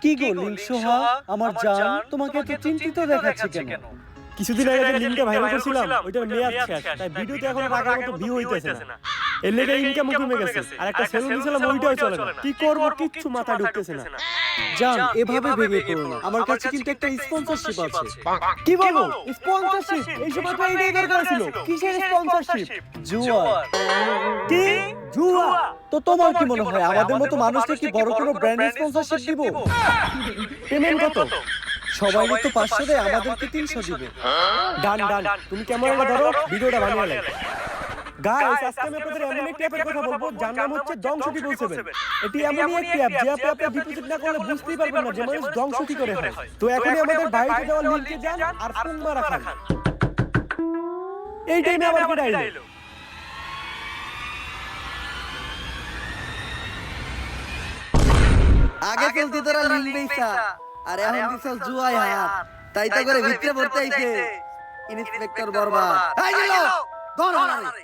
কি গো লিংসোহা, আমার জান, তোমাকে এত চিন্তিত দেখাচ্ছে কেন? কিছুদিন আগে যে লিংকটা ভাইরাল করছিলাম ওইটার মেয়াদ শেষ, তাই ভিডিওতে এখন আগের মতো ভিউ হইতেছে না। এর লেগে ইনকামও কমে গেছে, আর একটা সেলুন দিছিলাম ওইটাও চলে না। কি করব কিচ্ছু মাথা ঢুকতেছে না। জান, এভাবে ভেঙে পড়ো না, আমার কাছে কিন্তু একটা স্পন্সরশিপ আছে। কি বলো? স্পন্সরশিপ? এই সময় তো এইটাই দরকার ছিল। কিসের স্পন্সরশিপ? জুয়া। কি জুয়া? তো তোমার কি মনে হয় আমাদের মতো মানুষকে কি বড় কোনো ব্র্যান্ড স্পন্সরশিপ দিব? পেমেন্ট কত? সবাইকে তো 500 দেয়, আমাদেরকে 300 দিবে। ডান ডান, তুমি ক্যামেরাটা ধরো, ভিডিওটা বানিয়ে নাও। গাইস, আজকে আমি আপনাদের এমন একটি অ্যাপের কথা বলবো যার নাম হচ্ছে দংশটি বলছে। এটি এমনই একটি অ্যাপ যে আপনি ডিপোজিট না করলে বুঝতেই পারবেন না যে মানুষ দংশ কি করে হয়। তো এখনই আমাদের বাইরে দেওয়া লিংকে যান আর ফোন মারা খান। এই টাইমে আবার কি ডাইলো? আগে চলতি তোরা লিঙ্ক বেইসা আর এখন দিছস জুয়ায় হাত, তাই তো করে ভিতরে পড়তে আইছে ইন্সপেক্টর বরবাদ। এই দিলো দর হারারে।